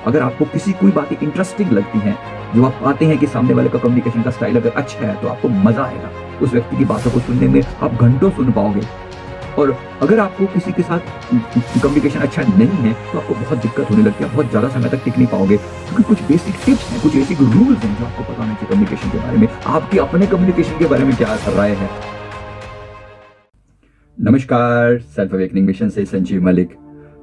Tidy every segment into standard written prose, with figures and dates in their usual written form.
अगर आपको किसी कोई बातें इंटरेस्टिंग लगती हैं, जो आप पाते हैं कि सामने वाले का कम्युनिकेशन का स्टाइल अगर अच्छा है तो आपको मजा आएगा। उस व्यक्ति की बातों को सुनने में आप घंटों सुन पाओगे। और अगर आपको किसी के साथ कम्युनिकेशन अच्छा नहीं है तो आपको बहुत दिक्कत होने लगती है, बहुत ज्यादा समय तक टिक नहीं पाओगे, क्योंकि कुछ बेसिक टिप्स हैं, कुछ बेसिक रूल्स हैं जो आपको पता होना चाहिए कम्युनिकेशन के बारे में। आपके अपने कम्युनिकेशन के बारे में क्या राय है? नमस्कार, सेल्फ अवेकनिंग मिशन से संजीव मलिक।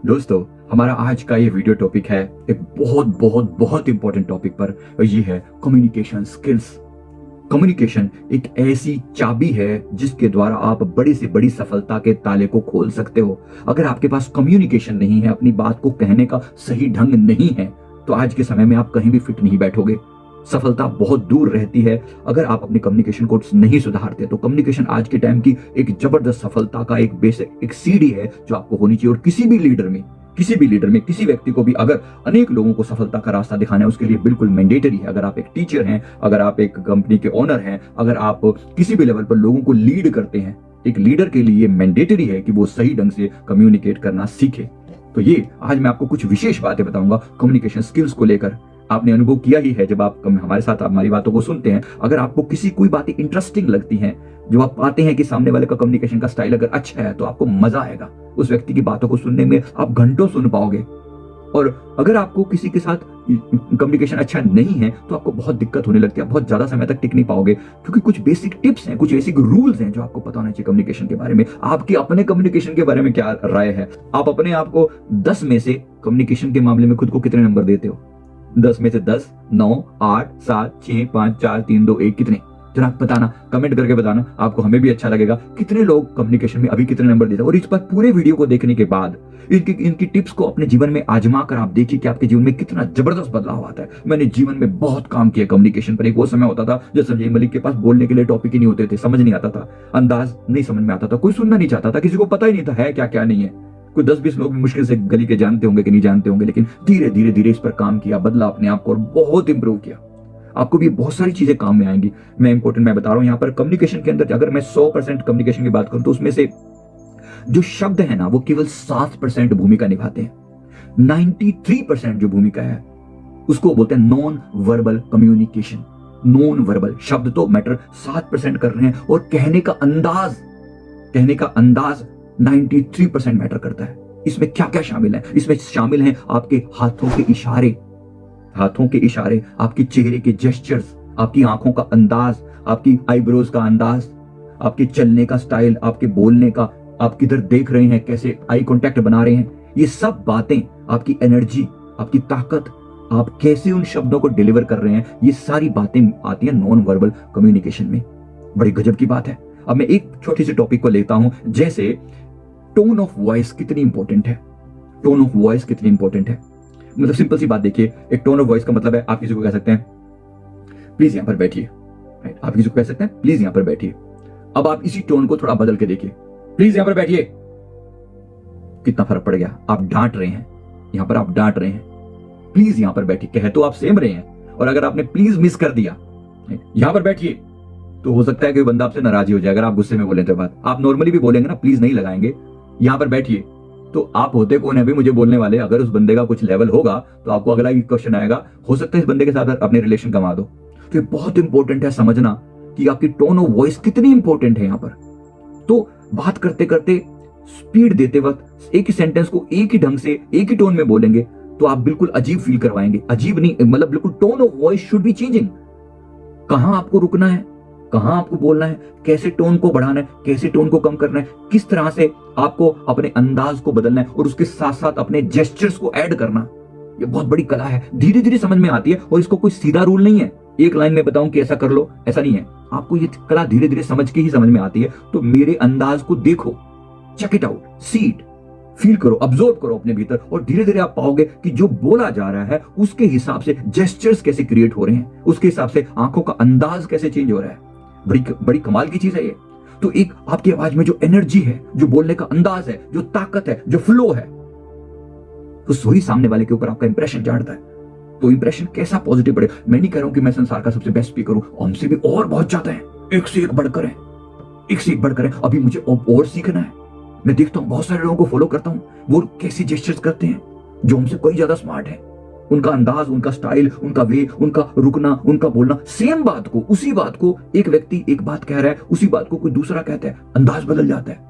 दोस्तों, हमारा आज का ये वीडियो टॉपिक है एक बहुत बहुत बहुत इंपॉर्टेंट टॉपिक पर, और ये है कम्युनिकेशन स्किल्स। कम्युनिकेशन एक ऐसी चाबी है जिसके द्वारा आप बड़ी से बड़ी सफलता के ताले को खोल सकते हो। अगर आपके पास कम्युनिकेशन नहीं है, अपनी बात को कहने का सही ढंग नहीं है, तो आज के समय में आप कहीं भी फिट नहीं बैठोगे। सफलता बहुत दूर रहती है अगर आप अपने कम्युनिकेशन को नहीं सुधारते। तो कम्युनिकेशन आज के टाइम की एक जबरदस्त सफलता का एक बेसिक एक सीढ़ी है जो आपको होनी चाहिए। और किसी भी लीडर में किसी व्यक्ति को भी अगर अनेक लोगों को सफलता का रास्ता दिखाना है, उसके लिए बिल्कुल मैंडेटरी है। अगर आप एक टीचर हैं, अगर आप एक कंपनी के ओनर हैं, अगर आप किसी भी लेवल पर लोगों को लीड करते हैं, एक लीडर के लिए मैंडेटरी है कि वो सही ढंग से कम्युनिकेट करना सीखे। तो ये आज मैं आपको कुछ विशेष बातें बताऊंगा कम्युनिकेशन स्किल्स को लेकर। आपने अनुभव किया ही है जब आप हमारे साथ हमारी बातों को सुनते हैं, अगर आपको किसी कोई बातें इंटरेस्टिंग लगती हैं, जो आप पाते हैं कि सामने वाले का कम्युनिकेशन का स्टाइल अगर अच्छा है तो आपको मजा आएगा। उस व्यक्ति की बातों को सुनने में आप घंटों सुन पाओगे। और अगर आपको किसी के साथ कम्युनिकेशन अच्छा नहीं है तो आपको बहुत दिक्कत होने लगती है, बहुत ज्यादा समय तक टिक नहीं पाओगे, क्योंकि कुछ बेसिक टिप्स हैं, कुछ बेसिक रूल्स हैं जो आपको पता होना चाहिए कम्युनिकेशन के बारे में। आपके अपने कम्युनिकेशन के बारे में क्या राय है? आप अपने आप को 10 में से कम्युनिकेशन के मामले में खुद को कितने नंबर देते हो? 10 में से 10, 9, 8, 7, 6, 5, 4, 3, 2, 1 कितने? जरा बताना, कमेंट करके बताना, आपको हमें भी अच्छा लगेगा। कितने लोग कम्युनिकेशन में अभी कितने नंबर देते हैं? और इस पर पूरे वीडियो को देखने के बाद इनकी टिप्स को अपने जीवन में आजमा कर आप देखिए कि आपके जीवन में कितना जबरदस्त बदलाव आता है। मैंने जीवन में बहुत काम किया कम्युनिकेशन पर। एक वो समय होता था जब संजय मलिक के पास बोलने के लिए टॉपिक ही नहीं होते थे, समझ नहीं आता था, अंदाज नहीं समझ में आता था, कोई सुनना नहीं चाहता था, किसी को पता ही नहीं था है क्या क्या नहीं है। कोई 10-20 लोग मुश्किल से गली के जानते होंगे कि नहीं जानते होंगे, लेकिन धीरे धीरे धीरे इस पर काम किया, बदला अपने आप को और बहुत इंप्रूव किया। आपको भी बहुत सारी चीजें काम में आएंगी। मैं बता रहा हूं यहाँ पर कम्युनिकेशन के अंदर अगर मैं 100% कम्युनिकेशन की बात करूं तो उसमें से जो शब्द है ना वो केवल 7% भूमिका निभाते हैं। 93% जो भूमिका है उसको बोलते हैं non verbal communication. Non verbal शब्द तो मैटर 7% कर रहे हैं, और कहने का अंदाज 93% मैटर करता है। इसमें क्या क्या शामिल है? इसमें शामिल हैं आपके हाथों के इशारे, आपके चेहरे के जेस्चर्स, आपकी आंखों का अंदाज, आपकी आईब्रोज का अंदाज, आपके चलने का स्टाइल, आपके बोलने का, आप किधर देख रहे हैं, कैसे आई कांटेक्ट बना रहे हैं, ये सब बातें, आपकी एनर्जी, आपकी ताकत, आप कैसे उन शब्दों को डिलीवर कर रहे हैं, ये सारी बातें आती है नॉन वर्बल कम्युनिकेशन में। बड़ी गजब की बात है। अब मैं एक छोटी सी टॉपिक को लेता हूं, जैसे टोन ऑफ वॉइस कितनी इंपॉर्टेंट है। टोन ऑफ वॉइस कितनी इंपॉर्टेंट है, मतलब सिंपल सी बात देखिए, एक टोन ऑफ वॉइस का मतलब है आप किसी को कह सकते हैं प्लीज यहां पर बैठिए। आप किसी को कह सकते हैं प्लीज यहां पर बैठिए। अब आप इसी टोन को थोड़ा बदल के देखिए, प्लीज यहां पर बैठिए। कितना फर्क पड़ गया? आप डांट रहे हैं, यहां पर आप डांट रहे हैं, प्लीज यहां पर बैठिए। कह तो आप सेम रहे हैं, और अगर आपने प्लीज मिस कर दिया, यहां पर बैठिए, तो हो सकता है कि बंदा आपसे नाराज हो जाए। अगर आप गुस्से में बोले तो बात, आप नॉर्मली भी बोलेंगे ना, प्लीज नहीं लगाएंगे, यहां पर बैठिए, तो आप होते कौन है भी मुझे बोलने वाले? अगर उस बंदे का कुछ लेवल होगा तो आपको अगला ही क्वेश्चन आएगा, हो सकता है इस बंदे के साथ अपने रिलेशन गंवा दो। तो ये बहुत इंपॉर्टेंट है समझना कि आपकी टोन ऑफ वॉइस कितनी इंपॉर्टेंट है यहां पर। तो बात करते करते, स्पीड देते वक्त एक ही सेंटेंस को एक ही ढंग से एक ही टोन में बोलेंगे तो आप बिल्कुल अजीब फील करवाएंगे। अजीब नहीं, मतलब बिल्कुल tone of voice should be changing. कहां आपको रुकना है, कहां आपको बोलना है, कैसे टोन को बढ़ाना है, कैसे टोन को कम करना है, किस तरह से आपको अपने अंदाज को बदलना है, और उसके साथ साथ अपने जेस्चर्स को ऐड करना। ये बहुत बड़ी कला है, धीरे धीरे समझ में आती है, और इसको कोई सीधा रूल नहीं है, एक लाइन में बताऊं कि ऐसा कर लो, ऐसा नहीं है। आपको ये कला धीरे धीरे समझ के ही समझ में आती है। तो मेरे अंदाज को देखो, check it out, see it, feel करो, ऑब्जर्व करो अपने भीतर, और धीरे धीरे आप पाओगे कि जो बोला जा रहा है उसके हिसाब से जेस्चर्स कैसे क्रिएट हो रहे हैं, उसके हिसाब से आंखों का अंदाज कैसे चेंज हो रहा है। बड़ी कमाल की चीज है ये। तो एक आपकी आवाज में जो एनर्जी है, जो बोलने का अंदाज है, जो ताकत है, जो फ्लो है, तो वही सामने वाले के ऊपर आपका इंप्रेशन झाड़ता है। तो इंप्रेशन कैसा पॉजिटिव पड़े। मैं नहीं कह रहा हूं कि मैं संसार का सबसे बेस्ट स्पीकर हूं, हमसे भी और बहुत ज्यादा है, एक से एक बढ़कर है, एक से एक बढ़कर है। अभी मुझे और सीखना है। मैं देखता हूं बहुत सारे लोगों को फॉलो करता हूं, वो कैसे जेस्चर्स करते हैं जो हमसे कोई ज्यादा स्मार्ट है। उनका अंदाज, उनका स्टाइल, उनका वे, उनका रुकना, उनका बोलना, सेम बात को, उसी बात को एक व्यक्ति एक बात कह रहा है, उसी बात को कोई दूसरा कहता है, अंदाज बदल जाता है।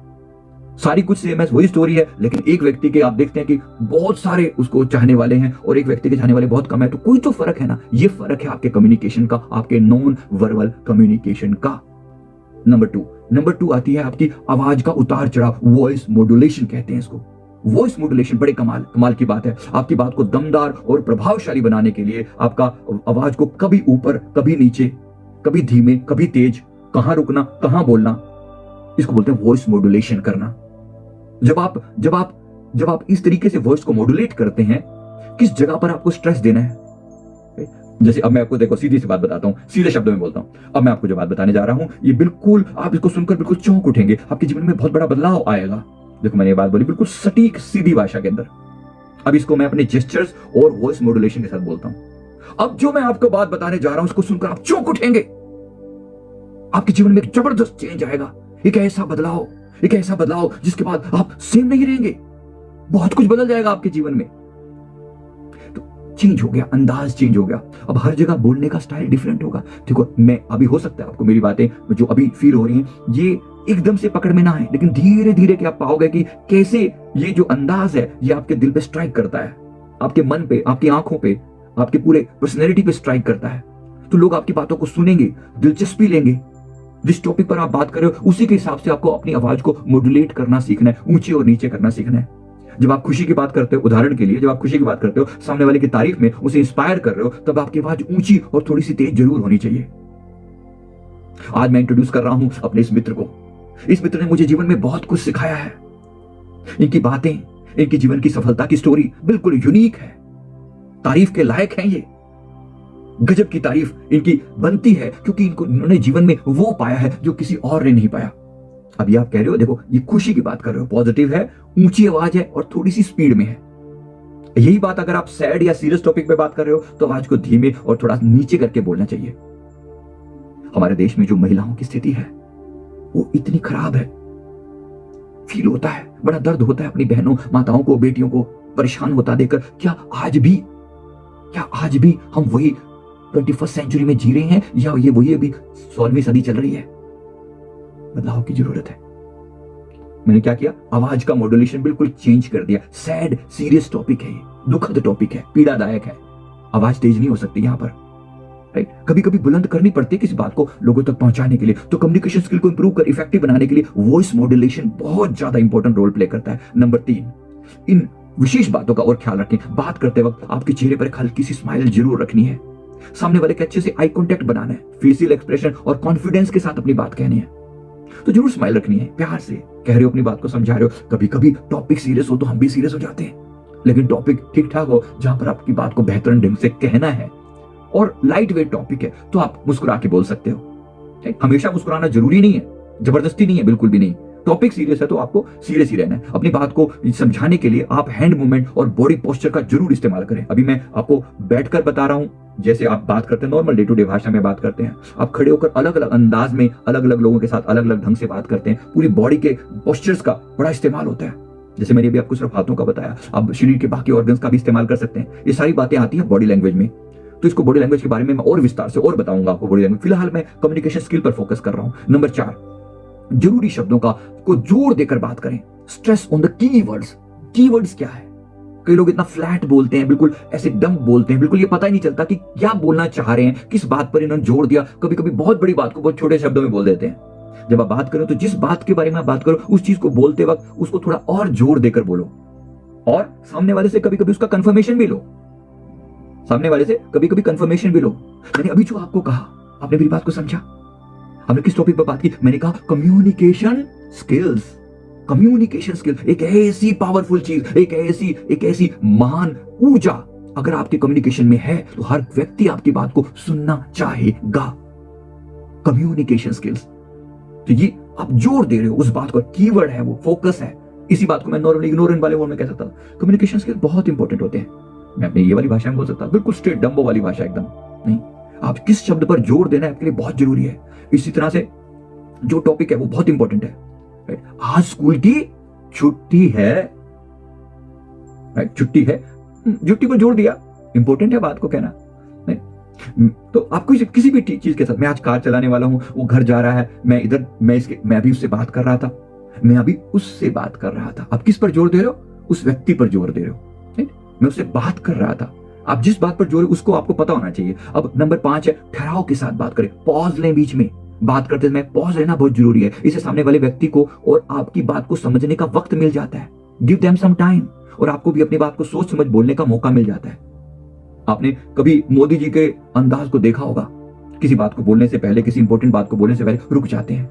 सारी कुछ सेम है, वही स्टोरी है, लेकिन एक व्यक्ति के आप देखते हैं कि बहुत सारे उसको चाहने वाले हैं और एक व्यक्ति के चाहने वाले बहुत कम है, तो कोई तो फर्क है ना। ये फर्क है आपके कम्युनिकेशन का, आपके नॉन वर्बल कम्युनिकेशन का। नंबर टू आती है आपकी आवाज का उतार चढ़ाव, वॉइस मॉड्यूलेशन कहते हैं इसको। वॉइस मॉड्यूलेशन बड़े कमाल की बात है। आपकी बात को दमदार और प्रभावशाली बनाने के लिए आपका आवाज को कभी ऊपर, कभी नीचे, कभी धीमे, कभी तेज, कहां रुकना, कहां बोलना, इसको बोलते हैं वॉइस मॉड्यूलेशन करना। जब आप इस तरीके से वॉइस को मॉड्यूलेट करते हैं, किस जगह पर आपको स्ट्रेस देना है। जैसे अब मैं आपको देखो सीधी सी बात बताता हूं, सीधे शब्दों में बोलता हूं। अब मैं आपको जो बात बताने जा रहा हूं, ये बिल्कुल आप इसको सुनकर बिल्कुल चौंक उठेंगे, आपके जीवन में बहुत बड़ा बदलाव आएगा। देखो मैंने ये बात बोली बिल्कुल सटीक सीधी भाषा के अंदर। अब इसको मैं अपने जेस्चर्स और वॉइस मॉड्यूलेशन के साथ बोलता हूं। अब जो मैं आपको बात बताने जा रहा हूं, इसको सुनकर आप चौंक उठेंगे। आपके जीवन में एक जबरदस्त चेंज आएगा, एक ऐसा बदलाव जिसके बाद आप सेम नहीं रहेंगे, बहुत कुछ बदल जाएगा आपके जीवन में। तो चेंज हो गया, अंदाज चेंज हो गया। अब हर जगह बोलने का स्टाइल डिफरेंट होगा। देखो मैं अभी, हो सकता है आपको मेरी बातें जो अभी फील हो रही हैं, ये एकदम से पकड़ में ना है, लेकिन धीरे धीरे कि आप पाओगे कि कैसे ये जो अंदाज है ये आपके दिल पे स्ट्राइक करता है, आपके मन पे, आपकी आंखों पे, आपके पूरे पर्सनैलिटी पे स्ट्राइक करता है। तो लोग आपकी बातों को सुनेंगे, दिलचस्पी लेंगे। जिस टॉपिक पर आप बात कर रहे हो उसी के हिसाब से आपको अपनी आवाज को मॉड्यूलेट करना सीखना है, ऊंचे और नीचे करना सीखना है। जब आप खुशी की बात करते हो, उदाहरण के लिए जब आप खुशी की बात करते हो, सामने वाले की तारीफ में उसे इंस्पायर कर रहे हो, तब आपकी आवाज ऊंची और थोड़ी सी तेज जरूर होनी चाहिए। आज मैं इंट्रोड्यूस कर रहा हूं अपने इस मित्र को। इस मित्र ने मुझे जीवन में बहुत कुछ सिखाया है। इनकी बातें, इनकी जीवन की सफलता की स्टोरी बिल्कुल यूनिक है, तारीफ के लायक है। ये गजब की तारीफ इनकी बनती है, क्योंकि इन्होंने जीवन में वो पाया है जो किसी और ने नहीं पाया। अभी आप कह रहे हो, देखो ये खुशी की बात कर रहे हो, पॉजिटिव है, ऊंची आवाज है और थोड़ी सी स्पीड में है। यही बात अगर आप सैड या सीरियस टॉपिक पे बात कर रहे हो, तो आवाज को धीमे और थोड़ा नीचे करके बोलना चाहिए। हमारे देश में जो महिलाओं की स्थिति है वो इतनी खराब है, फील होता है, बड़ा दर्द होता है अपनी बहनों, माताओं को, बेटियों को परेशान होता देखकर। क्या आज भी हम वही 21st सेंचुरी में जी रहे हैं, या ये वही अभी 16वीं सदी चल रही है? बदलाव की जरूरत है। मैंने क्या किया, आवाज का मॉड्यूलेशन बिल्कुल चेंज कर दिया। सैड सीरियस टॉपिक है, दुखद टॉपिक है, पीड़ादायक है, आवाज तेज नहीं हो सकती यहां पर, राइट। कभी कभी बुलंद करनी पड़ती है किसी बात को लोगों तक पहुंचाने के लिए। तो कम्युनिकेशन स्किल को इंप्रूव कर इफेक्टिव बनाने के लिए वॉइस मॉड्यूलेशन बहुत ज्यादा इंपॉर्टेंट रोल प्ले करता है। नंबर 3, इन विशेष बातों का और ख्याल रखें। बात करते वक्त आपके चेहरे पर एक हल्की सी स्माइल जरूर रखनी है, सामने वाले के अच्छे से आई कांटेक्ट बनाना है, फेशियल एक्सप्रेशन और कॉन्फिडेंस के साथ अपनी बात कहनी है। तो जरूर स्माइल रखनी है, प्यार से कह रहे हो, अपनी बात को समझा रहे हो। कभी कभी टॉपिक सीरियस हो तो हम भी सीरियस हो जाते हैं, लेकिन टॉपिक ठीक ठाक हो जहां पर आपकी बात को बेहतरीन ढंग से कहना है और लाइट वेट टॉपिक है, तो आप मुस्कुरा के बोल सकते हो। हमेशा मुस्कुराना जरूरी नहीं है, जबरदस्ती नहीं है, बिल्कुल भी नहीं। टॉपिक सीरियस है तो आपको सीरियस ही रहना है। अपनी बात को समझाने के लिए आप हैंड मूवमेंट और बॉडी पोस्चर का जरूर इस्तेमाल करें। अभी मैं आपको बैठकर बता रहा हूं, जैसे आप बात करते हैं नॉर्मल डे टू डे भाषा में बात करते हैं, आप खड़े होकर अलग अलग अंदाज में अलग अलग लोगों के साथ अलग अलग ढंग से बात करते हैं। पूरी बॉडी के पोस्चर्स का बड़ा इस्तेमाल होता है। जैसे मैंने अभी आपको सिर्फ हाथों का बताया, आप शरीर के बाकी ऑर्गन्स का भी इस्तेमाल कर सकते हैं। ये सारी बातें आती हैं बॉडी लैंग्वेज में। तो इसको बॉडी लैंग्वेज के बारे में मैं और विस्तार से और बताऊंगा आपको बॉडी लैंग्वेज। फिलहाल मैं कम्युनिकेशन स्किल पर फोकस कर रहा हूं। नंबर 4, जरूरी शब्दों को जोर देकर बात करें। Stress on the keywords. Keywords क्या है? कई लोग इतना फ्लैट बोलते हैं, बिल्कुल ऐसे डंप बोलते हैं, बिल्कुल ये पता ही नहीं चलता कि क्या बोलना चाह रहे हैं, किस बात पर इन्होंने जोर दिया। कभी कभी बहुत बड़ी बात को बहुत छोटे शब्दों में बोल देते हैं। जब आप बात करो तो जिस बात के बारे में आप बात करो, उस चीज को बोलते वक्त उसको थोड़ा और जोर देकर बोलो, और सामने वाले से कभी कभी उसका कंफर्मेशन भी लो। मैंने अभी जो आपको कहा, आपने मेरी बात को समझा? हमने किस टॉपिक पर बात की? मैंने कहा कम्युनिकेशन स्किल्स। कम्युनिकेशन स्किल एक ऐसी पावरफुल चीज, एक ऐसी महान ऊर्जा अगर आपके कम्युनिकेशन में है तो हर व्यक्ति आपकी बात को सुनना चाहेगा। कम्युनिकेशन स्किल्स, तो ये आप जोर दे रहे हो उस बात को, कीवर्ड है वो, फोकस है। इसी बात को मैं नॉर्मली इग्नोरेंट वाले वर्ड में कह सकता हूं। कम्युनिकेशन स्किल बहुत इंपॉर्टेंट होते हैं। मैं अपनी ये वाली भाषा में बोल सकता हूं, बिल्कुल स्ट्रेट डम्बो वाली भाषा एकदम नहीं। आप किस शब्द पर जोर देना है आपके लिए बहुत जरूरी है। इसी तरह से जो टॉपिक है वो बहुत इंपॉर्टेंट है। आज स्कूल की छुट्टी है, छुट्टी पर जोर दिया, इंपॉर्टेंट है बात को कहना नहीं। तो आपको किसी भी चीज के साथ, मैं आज कार चलाने वाला हूं, वो घर जा रहा है, मैं अभी उससे बात कर रहा था, मैं अभी उससे बात कर रहा था। आप किस पर जोर दे रहे हो? उस व्यक्ति पर जोर दे रहे हो, right? मैं उससे बात कर रहा था। आप जिस बात पर जोर उसको आपको पता होना चाहिए। अब नंबर 5 है ठहराव के साथ बात करें, पॉज लें बीच में बात करते समय, पॉज लेना बहुत जरूरी है। इससे सामने वाले व्यक्ति को और आपकी बात को समझने का वक्त मिल जाता है। गिव देम सम टाइम, और आपको भी अपनी बात को सोच समझ बोलने का मौका मिल जाता है। आपने कभी मोदी जी के अंदाज को देखा होगा, किसी बात को बोलने से पहले, किसी इंपॉर्टेंट बात को बोलने से पहले रुक जाते हैं।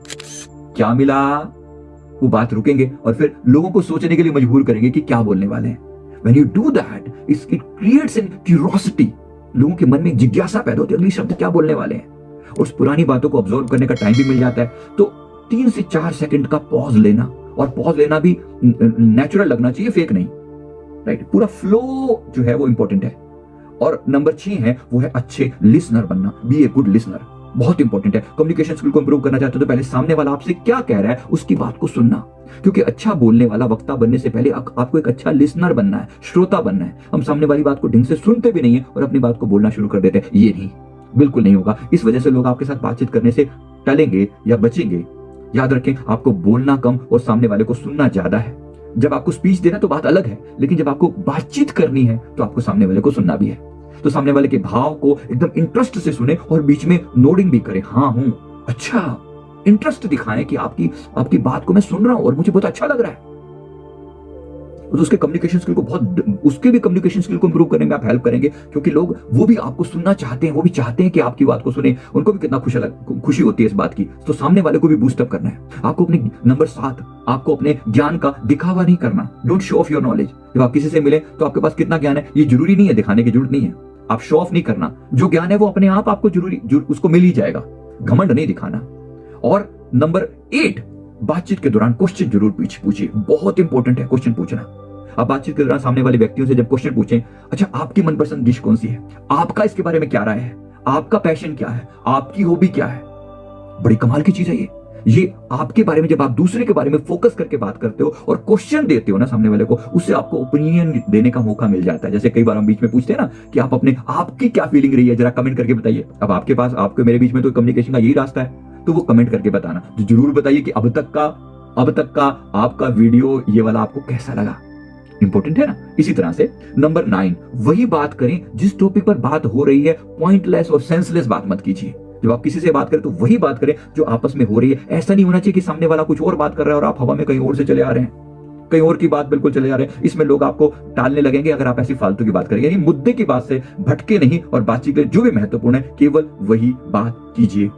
क्या मिला, वो बात रुकेंगे और फिर लोगों को सोचने के लिए मजबूर करेंगे कि क्या बोलने वाले हैं। When you do that, it creates a curiosity. लोगों के मन में एक जिज्ञासा पैदा होती है, अगली शब्द क्या बोलने वाले हैं, और उस पुरानी बातों को ऑब्जर्व करने का टाइम भी मिल जाता है। तो 3 से 4 सेकंड का पॉज लेना, और पॉज लेना भी नेचुरल लगना चाहिए, फेक नहीं, राइट? पूरा फ्लो जो है वो इंपॉर्टेंट है। और नंबर 6 है वो है अच्छे लिसनर बनना। बी ए गुड लिसनर, बहुत इंपॉर्टेंट है। कम्युनिकेशन स्किल को इंप्रूव करना चाहते हो तो पहले सामने वाला आपसे क्या कह रहा है उसकी बात को सुनना, क्योंकि अच्छा बोलने वाला वक्ता बनने से पहले आपको एक अच्छा लिसनर बनना है, श्रोता बनना है। हम सामने वाली बात को ढंग से सुनते भी नहीं है और अपनी बात को बोलना शुरू कर देते हैं। ये नहीं, बिल्कुल नहीं होगा। इस वजह से लोग आपके साथ बातचीत करने से टलेंगे या बचेंगे। याद रखें, आपको बोलना कम और सामने वाले को सुनना ज्यादा है। जब आपको स्पीच देना तो बात अलग है, लेकिन जब आपको बातचीत करनी है तो आपको सामने वाले को सुनना भी है। तो सामने वाले के भाव को एकदम इंटरेस्ट से सुने और बीच में नोडिंग भी करें, हाँ हूं, अच्छा, इंटरेस्ट दिखाएं कि आपकी बात को मैं सुन रहा हूं और मुझे बहुत अच्छा लग रहा है। तो उसके कम्युनिकेशन स्किल को उसके भी कम्युनिकेशन स्किल को इंप्रूव करने में आप हेल्प करेंगे, क्योंकि लोग वो भी आपको सुनना चाहते हैं, वो भी चाहते हैं कि आपकी बात को सुने। उनको भी कितना खुशी होती है इस बात की। तो सामने वाले को भी बूस्ट अप करना है आपको। अपने नंबर 7, आपको अपने ज्ञान का दिखावा नहीं करना। Don't show off your knowledge. जब आप किसी से मिले तो आपके पास कितना ज्ञान है ये जरूरी नहीं है, दिखाने की जरूरत नहीं है। आप शो ऑफ नहीं करना, जो ज्ञान है वो अपने आप आपको उसको मिल ही जाएगा। घमंड नहीं दिखाना। और नंबर 8, बातचीत के दौरान क्वेश्चन जरूर पूछिए, बहुत इंपॉर्टेंट है क्वेश्चन पूछना। आप बातचीत के दौरान सामने वाले व्यक्तियों से जब क्वेश्चन पूछें, अच्छा आपकी मनपसंद डिश कौन सी है, आपका इसके बारे में क्या राय है, आपका पैशन क्या है, आपकी हॉबी क्या है, बड़ी कमाल की चीज है ये आपके बारे में। जब आप दूसरे के बारे में फोकस करके बात करते हो और क्वेश्चन देते हो ना सामने वाले को, उससे आपको ओपिनियन देने का मौका मिल जाता है। जैसे कई बार हम बीच में पूछते हैं ना कि आपकी क्या फीलिंग रही है, जरा कमेंट करके बताइए। अब आपके मेरे बीच में तो कम्युनिकेशन का यही रास्ता है, तो वो कमेंट करके बताना। तो जरूर बताइए कि अब तक का आपका वीडियो ये वाला आपको कैसा लगा। इंपॉर्टेंट है ना। इसी तरह से नंबर 9, वही बात करें जिस टॉपिक पर बात हो रही है। पॉइंटलेस और सेंसलेस बात मत कीजिए। जब आप किसी से बात करें तो वही बात करें जो आपस में हो रही है। ऐसा नहीं होना चाहिए कि सामने वाला कुछ और बात कर रहा है और आप हवा में कहीं और से चले आ रहे हैं, कहीं और की बात बिल्कुल चले जा रहे हैं। इसमें लोग आपको टालने लगेंगे अगर आप ऐसी फालतू की बात करेंगे। यानी मुद्दे की बात से भटके नहीं और बातचीत के जो भी महत्वपूर्ण है केवल वही बात कीजिए।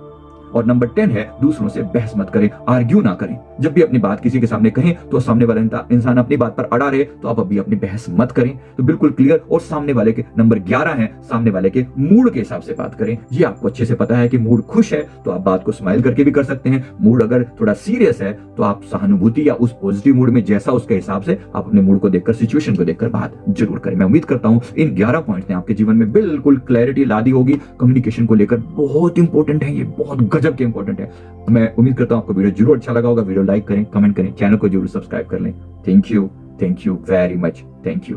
और नंबर 10 है दूसरों से बहस मत करें, आर्ग्यू ना करें। जब भी अपनी बात किसी के सामने कहें तो सामने वाला इंसान अपनी बात पर अड़ा रहे तो आप अभी अपनी बहस मत करें। तो बिल्कुल क्लियर। और सामने वाले के नंबर 11 है सामने वाले के मूड के हिसाब से बात करें। ये आपको अच्छे से पता है कि मूड खुश है तो आप बात को स्माइल करके भी कर सकते हैं। मूड अगर थोड़ा सीरियस है तो आप सहानुभूति या उस पॉजिटिव मूड में जैसा उसके हिसाब से आप अपने मूड को देखकर, सिचुएशन को देखकर बात जरूर करें। मैं उम्मीद करता हूं इन 11 पॉइंट्स ने आपके जीवन में बिल्कुल क्लैरिटी ला दी होगी। कम्युनिकेशन को लेकर बहुत इंपॉर्टेंट है, ये बहुत गजब के इंपॉर्टेंट है। मैं उम्मीद करता हूं आपको वीडियो जरूर अच्छा लगा होगा। वीडियो लाइक करें, कमेंट करें, चैनल को जरूर सब्सक्राइब कर लें। Thank you very much, thank you.